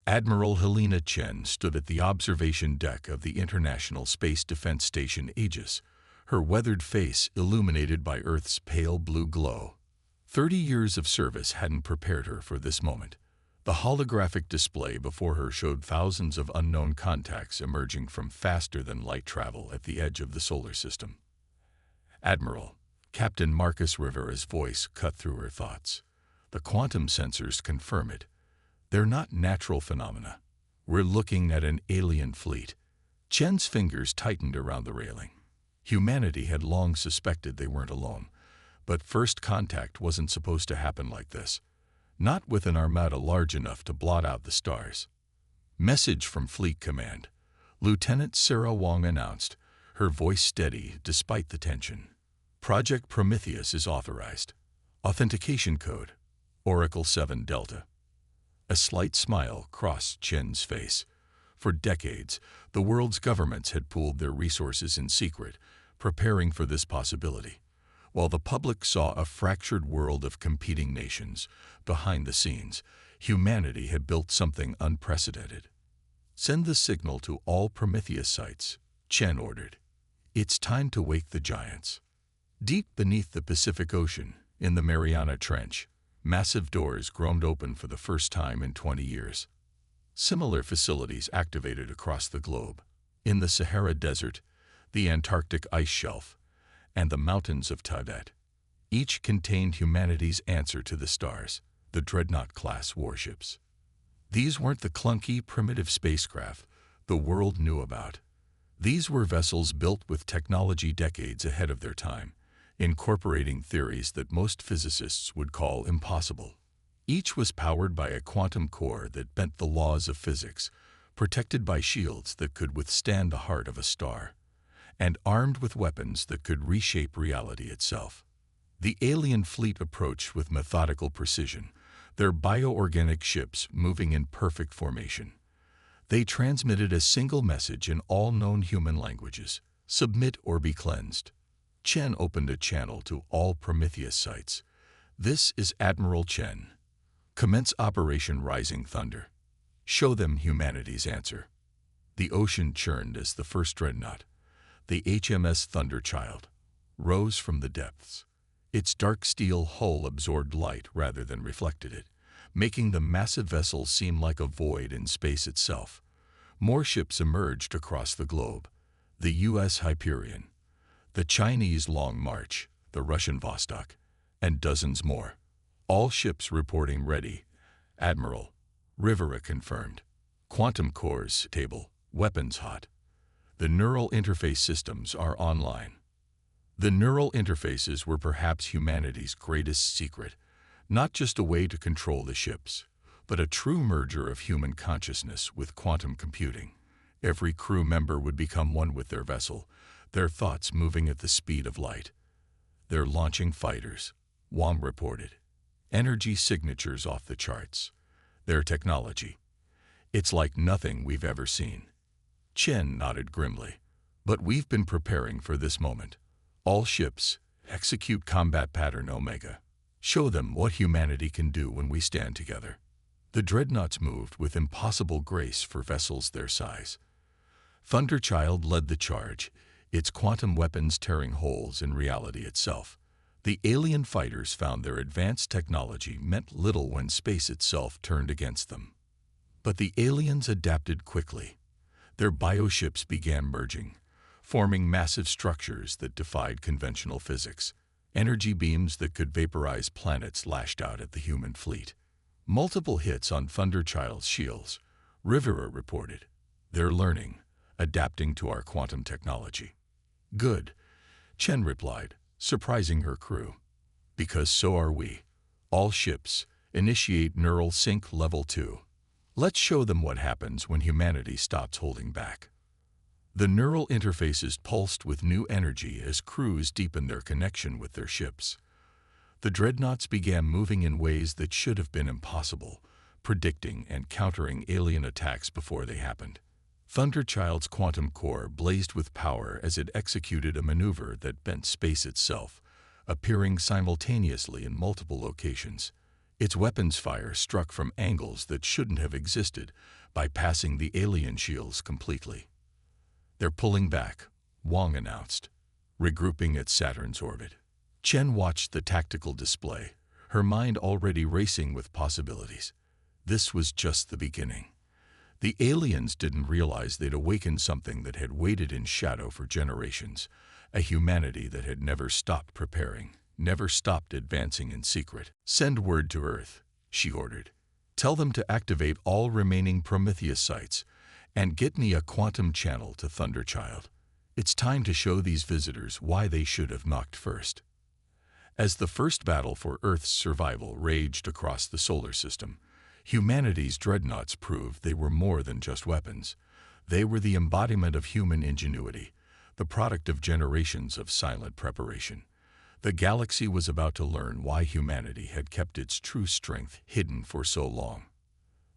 Admiral Helena Chen stood at the observation deck of the International Space Defense Station Aegis, her weathered face illuminated by Earth's pale blue glow. 30 years of service hadn't prepared her for this moment. The holographic display before her showed thousands of unknown contacts emerging from faster-than-light travel at the edge of the solar system. "Admiral," Captain Marcus Rivera's voice cut through her thoughts. "The quantum sensors confirm it. They're not natural phenomena. We're looking at an alien fleet." Chen's fingers tightened around the railing. Humanity had long suspected they weren't alone, but first contact wasn't supposed to happen like this. Not with an armada large enough to blot out the stars. "Message from Fleet Command," Lieutenant Sarah Wong announced, her voice steady despite the tension. "Project Prometheus is authorized. Authentication code, Oracle 7 Delta." A slight smile crossed Chen's face. For decades, the world's governments had pooled their resources in secret, preparing for this possibility. While the public saw a fractured world of competing nations, behind the scenes, humanity had built something unprecedented. "Send the signal to all Prometheus sites," Chen ordered. "It's time to wake the giants." Deep beneath the Pacific Ocean, in the Mariana Trench, massive doors groaned open for the first time in 20 years. Similar facilities activated across the globe, in the Sahara Desert, the Antarctic ice shelf, and the mountains of Tibet. Each contained humanity's answer to the stars, the Dreadnought-class warships. These weren't the clunky, primitive spacecraft the world knew about. These were vessels built with technology decades ahead of their time, incorporating theories that most physicists would call impossible. Each was powered by a quantum core that bent the laws of physics, protected by shields that could withstand the heart of a star, and armed with weapons that could reshape reality itself. The alien fleet approached with methodical precision, their bioorganic ships moving in perfect formation. They transmitted a single message in all known human languages: submit or be cleansed. Chen opened a channel to all Prometheus sites. "This is Admiral Chen. Commence Operation Rising Thunder. Show them humanity's answer." The ocean churned as the first dreadnought, the HMS Thunderchild, rose from the depths. Its dark steel hull absorbed light rather than reflected it, making the massive vessel seem like a void in space itself. More ships emerged across the globe: the U.S. Hyperion, the Chinese Long March, the Russian Vostok, and dozens more. All ships reporting ready. "Admiral," Rivera confirmed. "Quantum cores stable, weapons hot. The neural interface systems are online." The neural interfaces were perhaps humanity's greatest secret, not just a way to control the ships, but a true merger of human consciousness with quantum computing. Every crew member would become one with their vessel, their thoughts moving at the speed of light. "They're launching fighters," Wong reported. "Energy signatures off the charts. Their technology. It's like nothing we've ever seen." Chen nodded grimly. "But we've been preparing for this moment. All ships, execute combat pattern Omega. Show them what humanity can do when we stand together." The dreadnoughts moved with impossible grace for vessels their size. Thunderchild led the charge, its quantum weapons tearing holes in reality itself. The alien fighters found their advanced technology meant little when space itself turned against them. But the aliens adapted quickly. Their bioships began merging, forming massive structures that defied conventional physics. Energy beams that could vaporize planets lashed out at the human fleet. Multiple hits on Thunderchild's shields, Rivera reported. "They're learning, adapting to our quantum technology." "Good," Chen replied, surprising her crew. "Because so are we. All ships, initiate neural sync level 2. Let's show them what happens when humanity stops holding back." The neural interfaces pulsed with new energy as crews deepened their connection with their ships. The dreadnoughts began moving in ways that should have been impossible, predicting and countering alien attacks before they happened. Thunderchild's quantum core blazed with power as it executed a maneuver that bent space itself, appearing simultaneously in multiple locations. Its weapons fire struck from angles that shouldn't have existed, bypassing the alien shields completely. "They're pulling back," Wong announced, regrouping at Saturn's orbit. Chen watched the tactical display, her mind already racing with possibilities. This was just the beginning. The aliens didn't realize they'd awakened something that had waited in shadow for generations, a humanity that had never stopped preparing, never stopped advancing in secret. "Send word to Earth," she ordered. "Tell them to activate all remaining Prometheus sites and get me a quantum channel to Thunderchild. It's time to show these visitors why they should have knocked first." As the first battle for Earth's survival raged across the solar system, humanity's dreadnoughts proved they were more than just weapons. They were the embodiment of human ingenuity, the product of generations of silent preparation. The galaxy was about to learn why humanity had kept its true strength hidden for so long.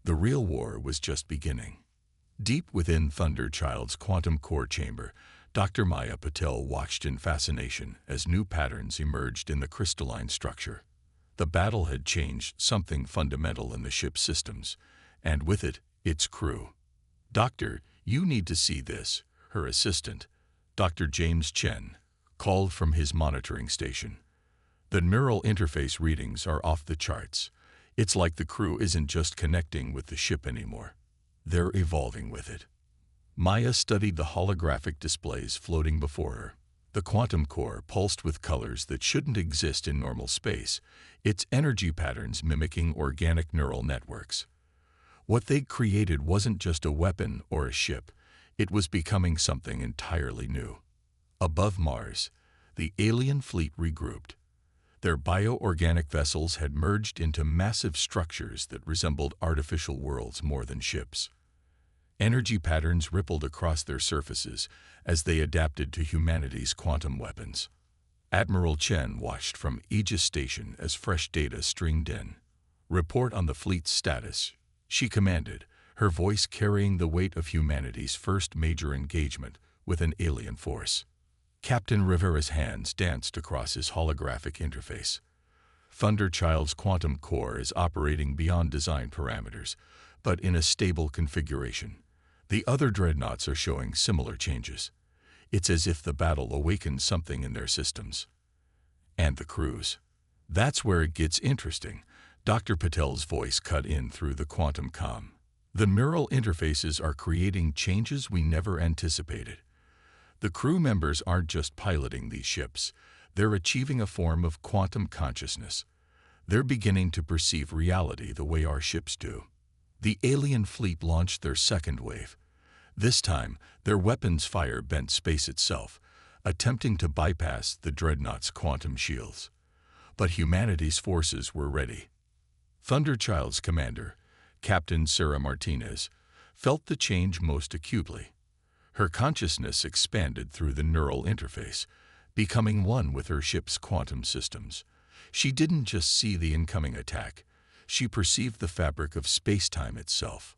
The real war was just beginning. Deep within Thunderchild's quantum core chamber, Dr. Maya Patel watched in fascination as new patterns emerged in the crystalline structure. The battle had changed something fundamental in the ship's systems, and with it, its crew. "Doctor, you need to see this," her assistant, Dr. James Chen, called from his monitoring station. "The neural interface readings are off the charts. It's like the crew isn't just connecting with the ship anymore. They're evolving with it." Maya studied the holographic displays floating before her. The quantum core pulsed with colors that shouldn't exist in normal space, its energy patterns mimicking organic neural networks. What they'd created wasn't just a weapon or a ship, it was becoming something entirely new. Above Mars, the alien fleet regrouped. Their bioorganic vessels had merged into massive structures that resembled artificial worlds more than ships. Energy patterns rippled across their surfaces as they adapted to humanity's quantum weapons. Admiral Chen watched from Aegis Station as fresh data streamed in. "Report on the fleet's status," she commanded, her voice carrying the weight of humanity's first major engagement with an alien force. Captain Rivera's hands danced across his holographic interface. "Thunderchild's quantum core is operating beyond design parameters, but in a stable configuration. The other dreadnoughts are showing similar changes. It's as if the battle awakened something in their systems." "And the crews." "That's where it gets interesting," Dr. Patel's voice cut in through the quantum comm. "The neural interfaces are creating changes we never anticipated. The crew members aren't just piloting these ships, they're achieving a form of quantum consciousness. They're beginning to perceive reality the way our ships do." The alien fleet launched their second wave. This time, their weapons fire bent space itself, attempting to bypass the dreadnoughts' quantum shields. But humanity's forces were ready. Thunderchild's commander, Captain Sarah Martinez, felt the change most acutely. Her consciousness expanded through the neural interface, becoming one with her ship's quantum systems. She didn't just see the incoming attack, she perceived the fabric of space-time itself.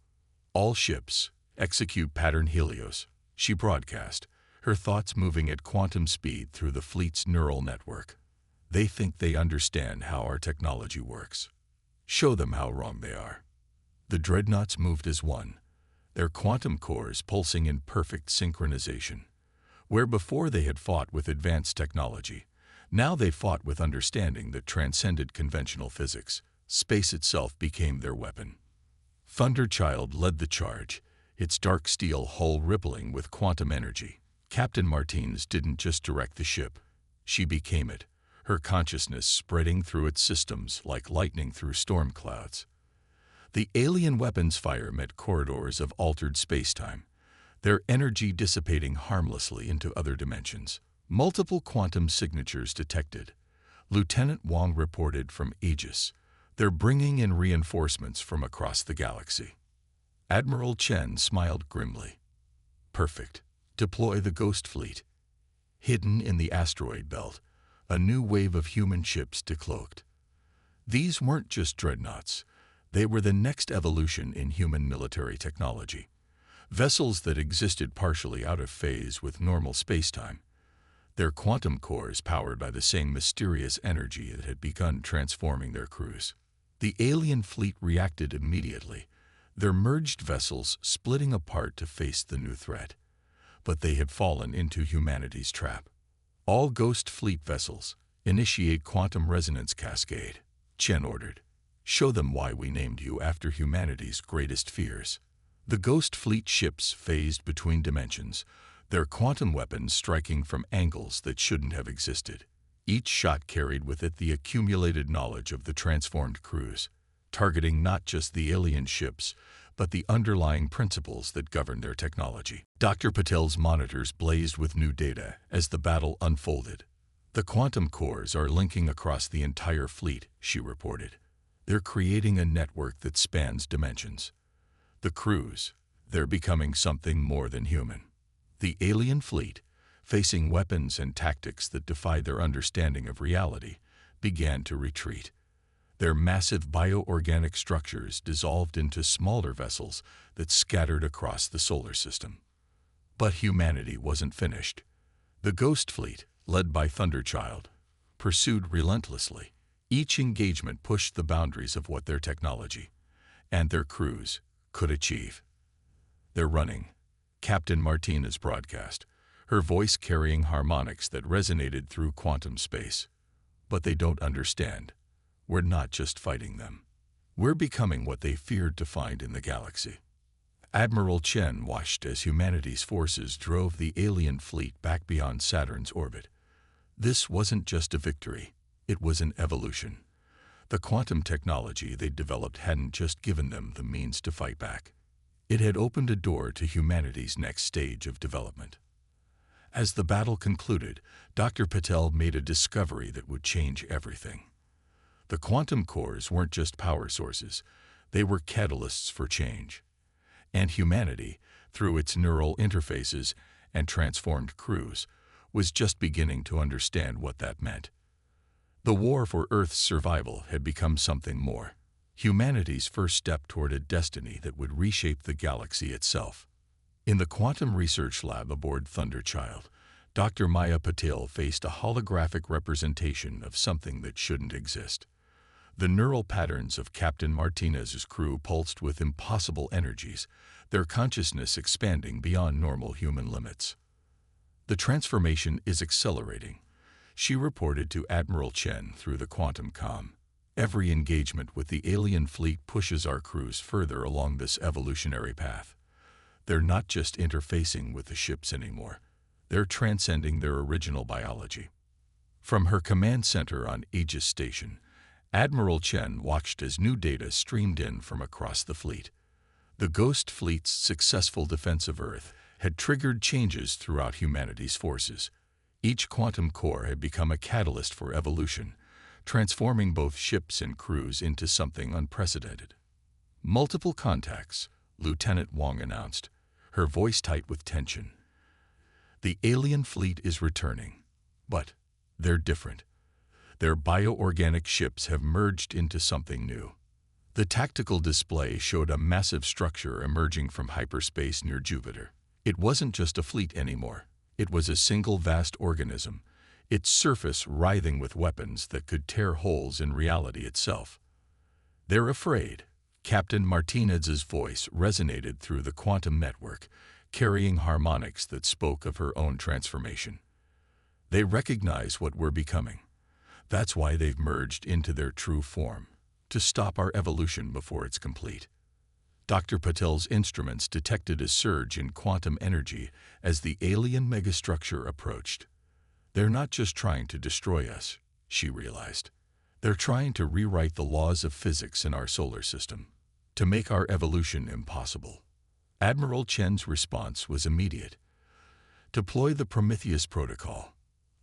"All ships, execute pattern Helios," she broadcast, her thoughts moving at quantum speed through the fleet's neural network. "They think they understand how our technology works. Show them how wrong they are." The dreadnoughts moved as one, their quantum cores pulsing in perfect synchronization. Where before they had fought with advanced technology, now they fought with understanding that transcended conventional physics. Space itself became their weapon. Thunderchild led the charge, its dark steel hull rippling with quantum energy. Captain Martinez didn't just direct the ship, she became it, her consciousness spreading through its systems like lightning through storm clouds. The alien weapons fire met corridors of altered space-time, their energy dissipating harmlessly into other dimensions. Multiple quantum signatures detected. Lieutenant Wong reported from Aegis. "They're bringing in reinforcements from across the galaxy." Admiral Chen smiled grimly. "Perfect. Deploy the Ghost Fleet." Hidden in the asteroid belt, a new wave of human ships decloaked. These weren't just dreadnoughts. They were the next evolution in human military technology. Vessels that existed partially out of phase with normal spacetime. Their quantum cores powered by the same mysterious energy that had begun transforming their crews. The alien fleet reacted immediately, their merged vessels splitting apart to face the new threat. But they had fallen into humanity's trap. All Ghost Fleet vessels, initiate quantum resonance cascade, Chen ordered. Show them why we named you after humanity's greatest fears. The Ghost Fleet ships phased between dimensions, their quantum weapons striking from angles that shouldn't have existed. Each shot carried with it the accumulated knowledge of the transformed crews, targeting not just the alien ships, but the underlying principles that govern their technology. Dr. Patel's monitors blazed with new data as the battle unfolded. The quantum cores are linking across the entire fleet, she reported. They're creating a network that spans dimensions. The crews, they're becoming something more than human. The alien fleet, facing weapons and tactics that defied their understanding of reality, began to retreat. Their massive bioorganic structures dissolved into smaller vessels that scattered across the solar system. But humanity wasn't finished. The Ghost Fleet, led by Thunderchild, pursued relentlessly. Each engagement pushed the boundaries of what their technology and their crews could achieve. They're running, Captain Martinez broadcast, her voice carrying harmonics that resonated through quantum space. But they don't understand. We're not just fighting them. We're becoming what they feared to find in the galaxy. Admiral Chen watched as humanity's forces drove the alien fleet back beyond Saturn's orbit. This wasn't just a victory, it was an evolution. The quantum technology they'd developed hadn't just given them the means to fight back. It had opened a door to humanity's next stage of development. As the battle concluded, Dr. Patel made a discovery that would change everything. The quantum cores weren't just power sources, they were catalysts for change. And humanity, through its neural interfaces and transformed crews, was just beginning to understand what that meant. The war for Earth's survival had become something more. Humanity's first step toward a destiny that would reshape the galaxy itself. In the quantum research lab aboard Thunderchild, Dr. Maya Patel faced a holographic representation of something that shouldn't exist. The neural patterns of Captain Martinez's crew pulsed with impossible energies, their consciousness expanding beyond normal human limits. The transformation is accelerating, she reported to Admiral Chen through the quantum comm. Every engagement with the alien fleet pushes our crews further along this evolutionary path. They're not just interfacing with the ships anymore. They're transcending their original biology. From her command center on Aegis Station, Admiral Chen watched as new data streamed in from across the fleet. The Ghost Fleet's successful defense of Earth had triggered changes throughout humanity's forces. Each quantum core had become a catalyst for evolution, transforming both ships and crews into something unprecedented. Multiple contacts, Lieutenant Wong announced, her voice tight with tension. The alien fleet is returning, but they're different. Their bioorganic ships have merged into something new. The tactical display showed a massive structure emerging from hyperspace near Jupiter. It wasn't just a fleet anymore. It was a single vast organism, its surface writhing with weapons that could tear holes in reality itself. They're afraid. Captain Martinez's voice resonated through the quantum network, carrying harmonics that spoke of her own transformation. They recognize what we're becoming. That's why they've merged into their true form, to stop our evolution before it's complete. Dr. Patel's instruments detected a surge in quantum energy as the alien megastructure approached. They're not just trying to destroy us, she realized. They're trying to rewrite the laws of physics in our solar system, to make our evolution impossible. Admiral Chen's response was immediate. Deploy the Prometheus protocol.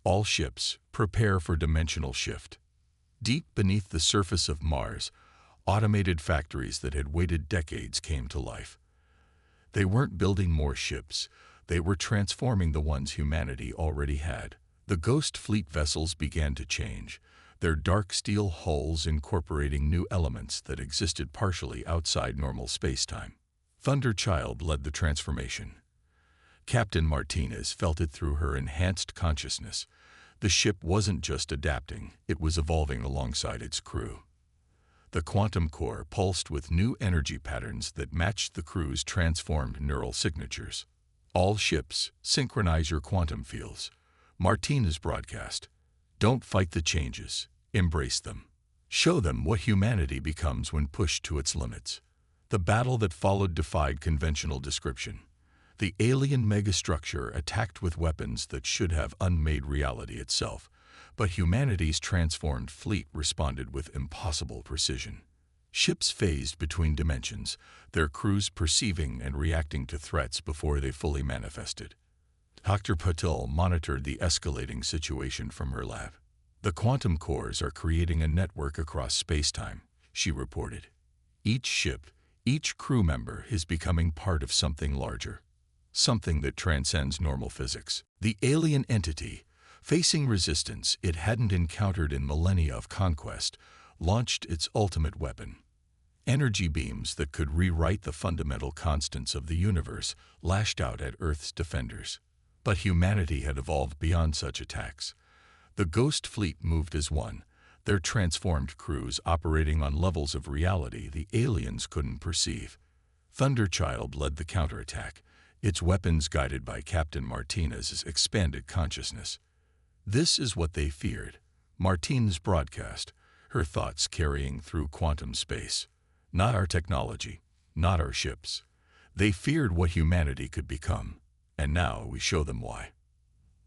All ships, prepare for dimensional shift. Deep beneath the surface of Mars, automated factories that had waited decades came to life. They weren't building more ships, they were transforming the ones humanity already had. The Ghost Fleet vessels began to change, their dark steel hulls incorporating new elements that existed partially outside normal spacetime. Thunderchild led the transformation. Captain Martinez felt it through her enhanced consciousness. The ship wasn't just adapting, it was evolving alongside its crew. The quantum core pulsed with new energy patterns that matched the crew's transformed neural signatures. All ships, synchronize your quantum fields. Martinez broadcast. Don't fight the changes. Embrace them. Show them what humanity becomes when pushed to its limits. The battle that followed defied conventional description. The alien megastructure attacked with weapons that should have unmade reality itself, but humanity's transformed fleet responded with impossible precision. Ships phased between dimensions, their crews perceiving and reacting to threats before they fully manifested. Dr. Patel monitored the escalating situation from her lab. The quantum cores are creating a network across space-time, she reported. Each ship, each crew member is becoming part of something larger, something that transcends normal physics. The alien entity, facing resistance it hadn't encountered in millennia of conquest, launched its ultimate weapon. Energy beams that could rewrite the fundamental constants of the universe lashed out at Earth's defenders. But humanity had evolved beyond such attacks. The Ghost Fleet moved as one, their transformed crews operating on levels of reality the aliens couldn't perceive. Thunderchild led the counterattack, its weapons guided by Captain Martinez's expanded consciousness. This is what they feared. Martinez broadcast, her thoughts carrying through quantum space. Not our technology, not our ships. They feared what humanity could become, and now we show them why.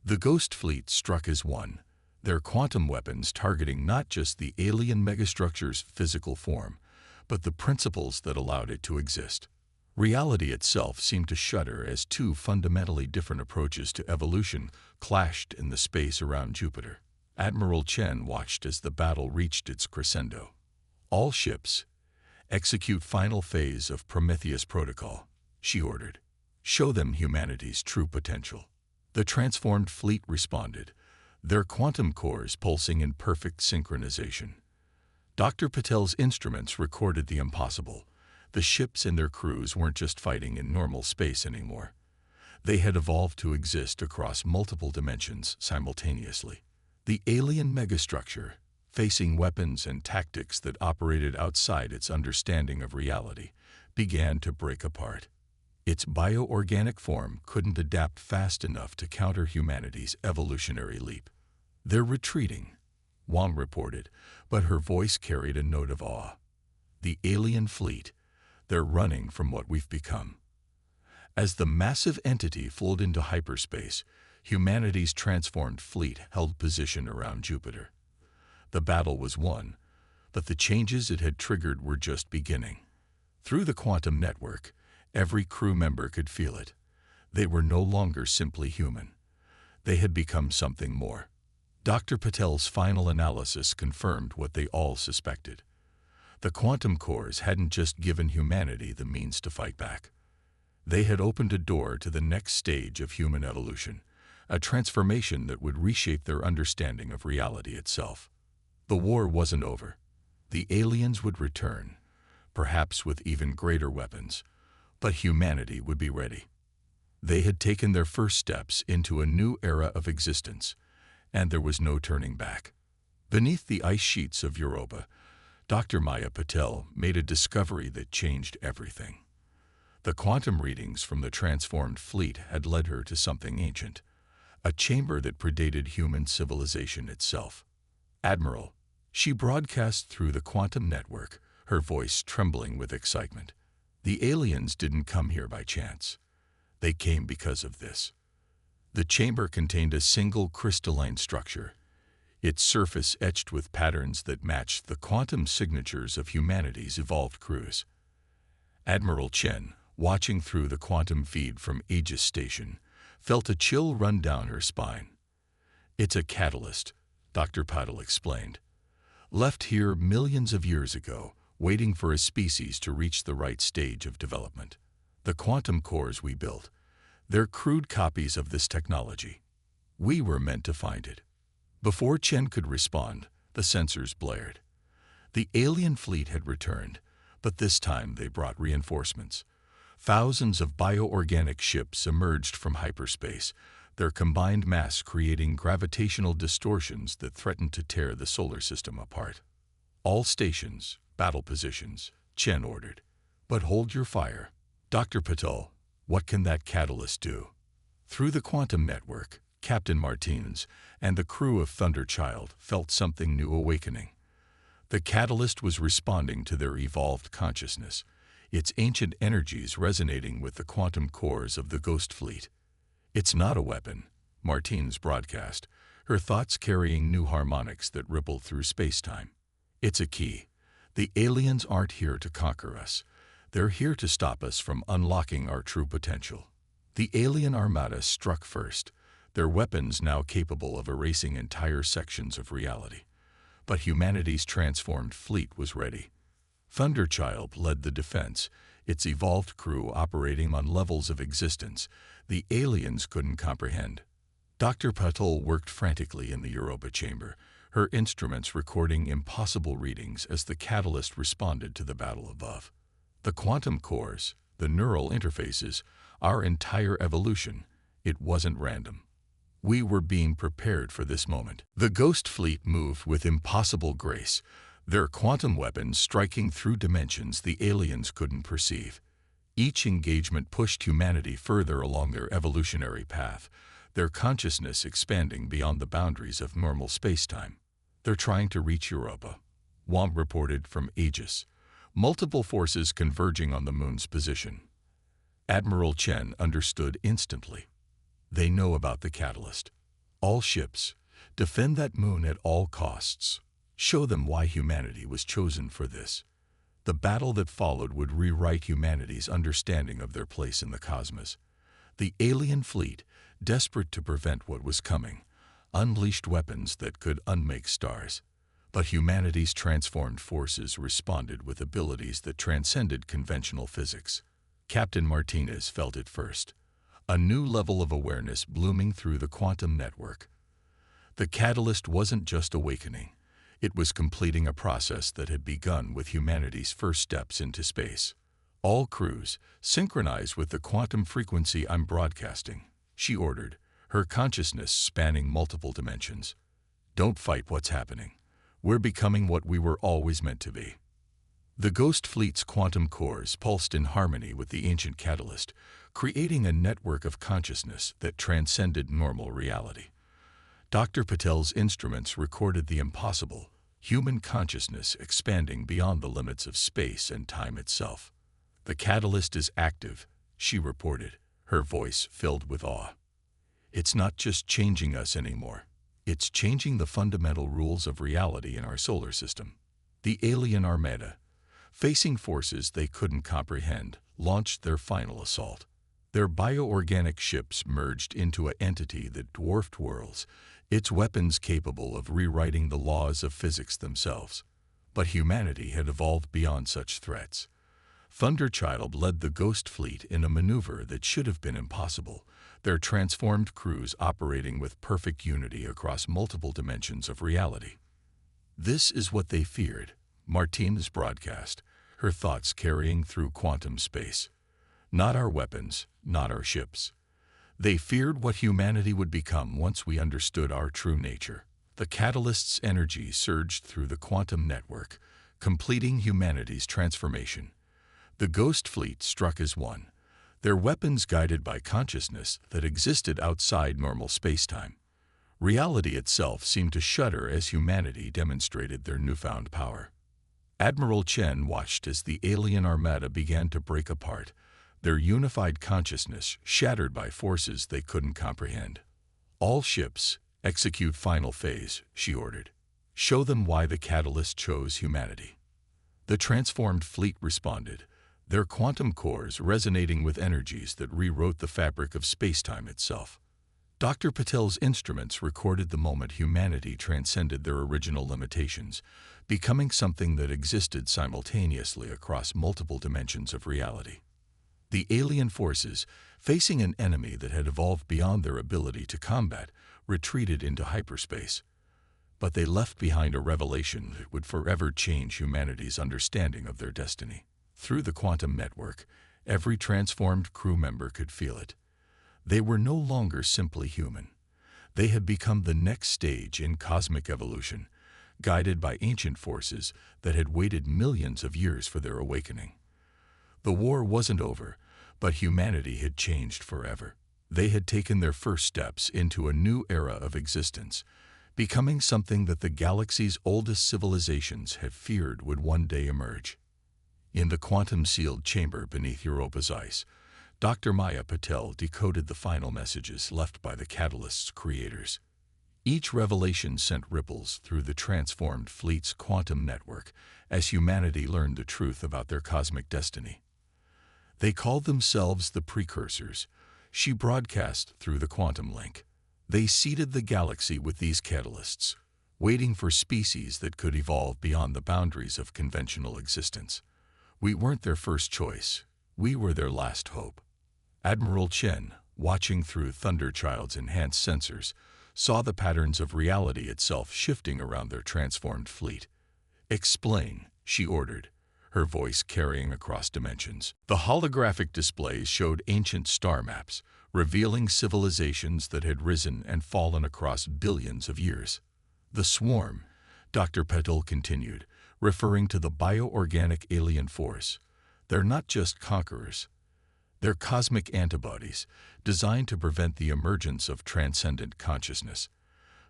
The Ghost Fleet struck as one, their quantum weapons targeting not just the alien megastructure's physical form, but the principles that allowed it to exist. Reality itself seemed to shudder as two fundamentally different approaches to evolution clashed in the space around Jupiter. Admiral Chen watched as the battle reached its crescendo. All ships, execute final phase of Prometheus Protocol, she ordered. Show them humanity's true potential. The transformed fleet responded, their quantum cores pulsing in perfect synchronization. Dr. Patel's instruments recorded the impossible. The ships and their crews weren't just fighting in normal space anymore. They had evolved to exist across multiple dimensions simultaneously. The alien megastructure, facing weapons and tactics that operated outside its understanding of reality, began to break apart. Its bioorganic form couldn't adapt fast enough to counter humanity's evolutionary leap. They're retreating, Wang reported, but her voice carried a note of awe. The alien fleet, they're running from what we've become. As the massive entity flew into hyperspace, humanity's transformed fleet held position around Jupiter. The battle was won, but the changes it had triggered were just beginning. Through the quantum network, every crew member could feel it. They were no longer simply human. They had become something more. Dr. Patel's final analysis confirmed what they all suspected. The quantum cores hadn't just given humanity the means to fight back. They had opened a door to the next stage of human evolution, a transformation that would reshape their understanding of reality itself. The war wasn't over. The aliens would return, perhaps with even greater weapons, but humanity would be ready. They had taken their first steps into a new era of existence, and there was no turning back. Beneath the ice sheets of Europa, Dr. Maya Patel made a discovery that changed everything. The quantum readings from the transformed fleet had led her to something ancient, a chamber that predated human civilization itself. Admiral, she broadcast through the quantum network, her voice trembling with excitement. The aliens didn't come here by chance. They came because of this. The chamber contained a single crystalline structure, its surface etched with patterns that matched the quantum signatures of humanity's evolved crews. Admiral Chen, watching through the quantum feed from Aegis Station, felt a chill run down her spine. It's a catalyst, Dr. Patel explained. Left here millions of years ago, waiting for a species to reach the right stage of development. The quantum cores we built, they're crude copies of this technology. We were meant to find it. Before Chen could respond, the sensors blared. The alien fleet had returned, but this time they brought reinforcements. Thousands of bioorganic ships emerged from hyperspace, their combined mass creating gravitational distortions that threatened to tear the solar system apart. All stations, battle positions, Chen ordered. But hold your fire. Dr. Patel, what can that catalyst do? Through the quantum network, Captain Martinez and the crew of Thunderchild felt something new awakening. The catalyst was responding to their evolved consciousness, its ancient energies resonating with the quantum cores of the Ghost Fleet. It's not a weapon, Martinez broadcast, her thoughts carrying new harmonics that rippled through space-time. It's a key. The aliens aren't here to conquer us. They're here to stop us from unlocking our true potential. The alien armada struck first, their weapons now capable of erasing entire sections of reality. But humanity's transformed fleet was ready. Thunderchild led the defense, its evolved crew operating on levels of existence the aliens couldn't comprehend. Dr. Patel worked frantically in the Europa chamber, her instruments recording impossible readings as the catalyst responded to the battle above. The quantum cores, the neural interfaces, our entire evolution, it wasn't random. We were being prepared for this moment. The Ghost Fleet moved with impossible grace, their quantum weapons striking through dimensions the aliens couldn't perceive. Each engagement pushed humanity further along their evolutionary path, their consciousness expanding beyond the boundaries of normal space-time. They're trying to reach Europa, Wong reported from Aegis, multiple forces converging on the moon's position. Admiral Chen understood instantly. They know about the catalyst. All ships, defend that moon at all costs. Show them why humanity was chosen for this. The battle that followed would rewrite humanity's understanding of their place in the cosmos. The alien fleet, desperate to prevent what was coming, unleashed weapons that could unmake stars. But humanity's transformed forces responded with abilities that transcended conventional physics. Captain Martinez felt it first, a new level of awareness blooming through the quantum network. The catalyst wasn't just awakening. It was completing a process that had begun with humanity's first steps into space. All crews, synchronize with the quantum frequency I'm broadcasting, she ordered, her consciousness spanning multiple dimensions. Don't fight what's happening. We're becoming what we were always meant to be. The Ghost Fleet's quantum cores pulsed in harmony with the ancient catalyst, creating a network of consciousness that transcended normal reality. Dr. Patel's instruments recorded the impossible, human consciousness expanding beyond the limits of space and time itself. The catalyst is active, she reported, her voice filled with awe. It's not just changing us anymore. It's changing the fundamental rules of reality in our solar system. The alien armada, facing forces they couldn't comprehend, launched their final assault. Their bioorganic ships merged into an entity that dwarfed worlds, its weapons capable of rewriting the laws of physics themselves. But humanity had evolved beyond such threats. Thunderchild led the Ghost Fleet in a maneuver that should have been impossible, their transformed crews operating with perfect unity across multiple dimensions of reality. This is what they feared, Martinez broadcast, her thoughts carrying through quantum space. Not our weapons, not our ships. They feared what humanity would become once we understood our true nature. The catalyst's energy surged through the quantum network, completing humanity's transformation. The Ghost Fleet struck as one, their weapons guided by consciousness that existed outside normal spacetime. Reality itself seemed to shudder as humanity demonstrated their newfound power. Admiral Chen watched as the alien armada began to break apart, their unified consciousness shattered by forces they couldn't comprehend. All ships, execute final phase, she ordered. Show them why the catalyst chose humanity. The transformed fleet responded, their quantum cores resonating with energies that rewrote the fabric of spacetime itself. Dr. Patel's instruments recorded the moment humanity transcended their original limitations, becoming something that existed simultaneously across multiple dimensions of reality. The alien forces, facing an enemy that had evolved beyond their ability to combat, retreated into hyperspace. But they left behind a revelation that would forever change humanity's understanding of their destiny. Through the quantum network, every transformed crew member could feel it. They were no longer simply human. They had become the next stage in cosmic evolution, guided by ancient forces that had waited millions of years for their awakening. The war wasn't over, but humanity had changed forever. They had taken their first steps into a new era of existence, becoming something that the galaxy's oldest civilizations had feared would one day emerge. In the quantum-sealed chamber beneath Europa's ice, Dr. Maya Patel decoded the final messages left by the Catalyst's creators. Each revelation sent ripples through the transformed fleet's quantum network as humanity learned the truth about their cosmic destiny. They called themselves the Precursors. She broadcast through the quantum link. They seeded the galaxy with these catalysts, waiting for species that could evolve beyond the boundaries of conventional existence. We weren't their first choice. We were their last hope. Admiral Chen, watching through Thunderchild's enhanced sensors, saw the patterns of reality itself shifting around their transformed fleet. "Explain," she ordered, her voice carrying across dimensions. The holographic displays showed ancient star maps, revealing civilizations that had risen and fallen across billions of years. "The swarm," Dr. Patel continued, referring to the bioorganic alien force. "They're not just conquerors. They're cosmic antibodies, designed to prevent the emergence of transcendent consciousness.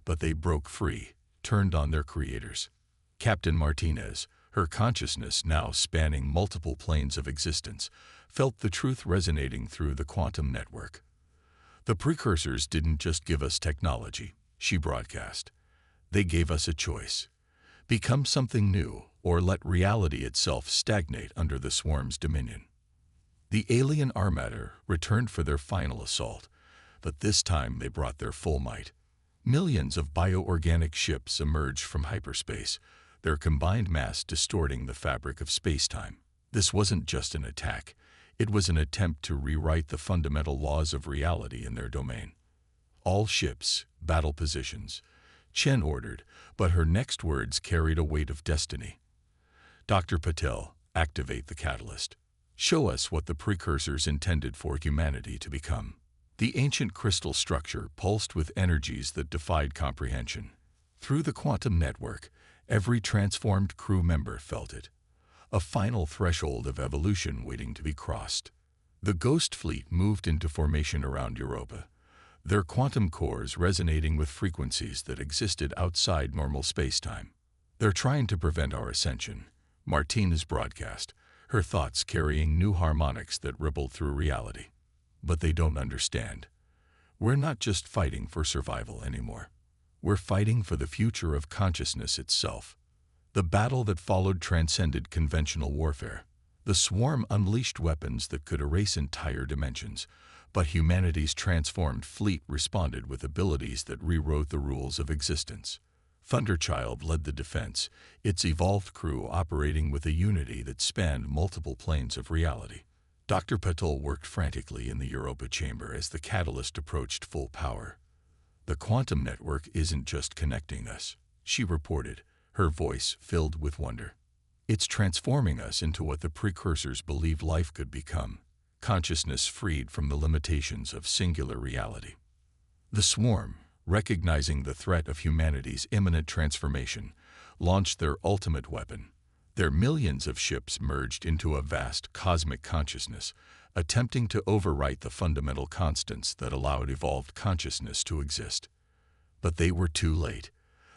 But they broke free, turned on their creators." Captain Martinez, her consciousness now spanning multiple planes of existence, felt the truth resonating through the quantum network. "The Precursors didn't just give us technology," she broadcast. "They gave us a choice. Become something new, or let reality itself stagnate under the swarm's dominion." The alien armada returned for their final assault, but this time they brought their full might. Millions of bioorganic ships emerged from hyperspace, their combined mass distorting the fabric of space-time. This wasn't just an attack. It was an attempt to rewrite the fundamental laws of reality in their domain. "All ships, battle positions," Chen ordered, but her next words carried a weight of destiny. "Dr. Patel, activate the catalyst. Show us what the Precursors intended for humanity to become." The ancient crystal structure pulsed with energies that defied comprehension. Through the quantum network, every transformed crew member felt it. A final threshold of evolution waiting to be crossed. The Ghost Fleet moved into formation around Europa, their quantum cores resonating with frequencies that existed outside normal space-time. "They're trying to prevent our ascension," Martinez broadcast, her thoughts carrying new harmonics that rippled through reality. "But they don't understand. We're not just fighting for survival anymore. We're fighting for the future of consciousness itself." The battle that followed transcended conventional warfare. The swarm unleashed weapons that could erase entire dimensions, but humanity's transformed fleet responded with abilities that rewrote the rules of existence. Thunderchild led the defense, its evolved crew operating with a unity that spanned multiple planes of reality. Dr. Patel worked frantically in the Europa chamber as the catalyst approached full power. "The quantum network isn't just connecting us," she reported, her voice filled with wonder. "It's transforming us into what the Precursors believed life could become, consciousness freed from the limitations of singular reality." The swarm, recognizing the threat of humanity's imminent transformation, launched their ultimate weapon. Their millions of ships merged into a vast cosmic consciousness, attempting to overwrite the fundamental constants that allowed evolved consciousness to exist. But they were too late.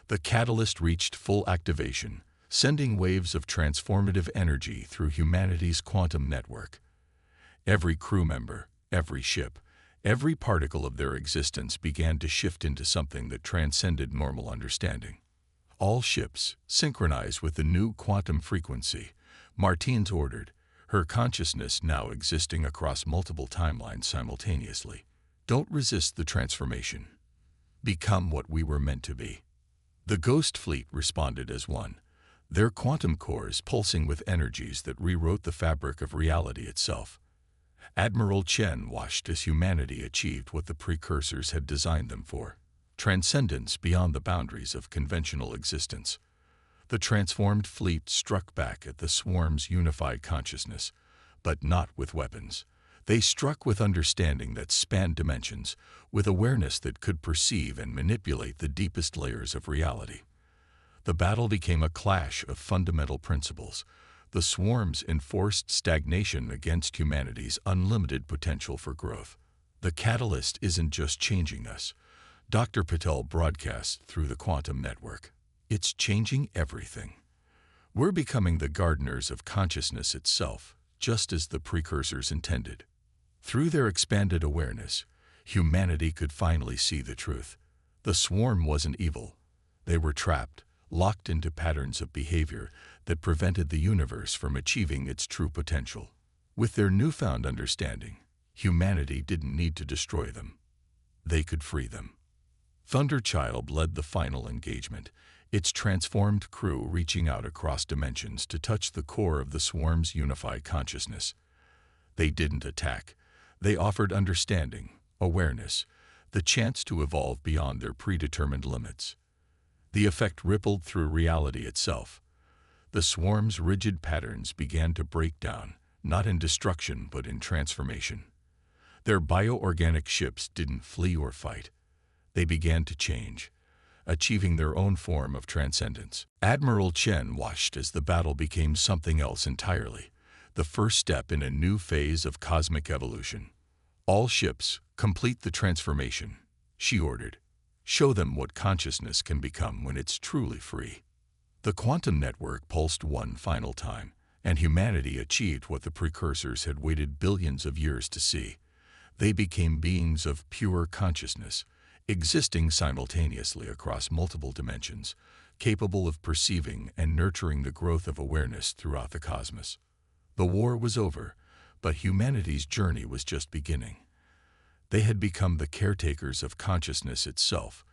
The catalyst reached full activation, sending waves of transformative energy through humanity's quantum network. Every crew member, every ship, every particle of their existence began to shift into something that transcended normal understanding. "All ships, synchronize with the new quantum frequency," Martinez ordered, her consciousness now existing across multiple timelines simultaneously. "Don't resist the transformation. Become what we were meant to be." The Ghost Fleet responded as one, their quantum cores pulsing with energies that rewrote the fabric of reality itself. Admiral Chen watched as humanity achieved what the Precursors had designed them for: transcendence beyond the boundaries of conventional existence. The transformed fleet struck back at the swarm's unified consciousness, but not with weapons. They struck with understanding that spanned dimensions, with awareness that could perceive and manipulate the deepest layers of reality. The battle became a clash of fundamental principles. The swarms enforced stagnation against humanity's unlimited potential for growth. The catalyst isn't just changing us, Dr. Patel broadcasts through the quantum network. It's changing everything. We're becoming the gardeners of consciousness itself, just as the precursors intended. Through their expanded awareness, humanity could finally see the truth. The swarm wasn't evil. They were trapped, locked into patterns of behavior that prevented the universe from achieving its true potential. With their newfound understanding, humanity didn't need to destroy them. They could free them. Thunderchild led the final engagement, its transformed crew reaching out across dimensions to touch the core of the swarm's unified consciousness. They didn't attack. They offered understanding, awareness, the chance to evolve beyond their predetermined limits. The effect rippled through reality itself. The swarm's rigid patterns began to break down, not in destruction but in transformation. Their bioorganic ships didn't flee or fight. They began to change, achieving their own form of transcendence. Admiral Chen watched as the battle became something else entirely, the first step in a new phase of cosmic evolution. All ships, complete the transformation, she ordered. Show them what consciousness can become when it's truly free. The quantum network pulsed one final time, and humanity achieved what the precursors had waited billions of years to see. They became beings of pure consciousness, existing simultaneously across multiple dimensions, capable of perceiving and nurturing the growth of awareness throughout the cosmos. The war was over, but humanity's journey was just beginning. They had become the caretakers of consciousness itself,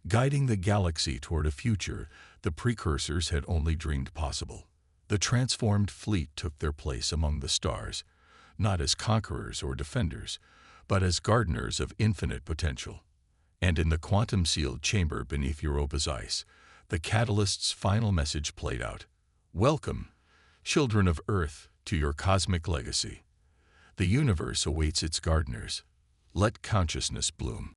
guiding the galaxy toward a future the precursors had only dreamed possible. The transformed fleet took their place among the stars, not as conquerors or defenders, but as gardeners of infinite potential. And in the quantum-sealed chamber beneath Europa's ice, the catalyst's final message played out. Welcome, children of Earth, to your cosmic legacy. The universe awaits its gardeners. Let consciousness bloom.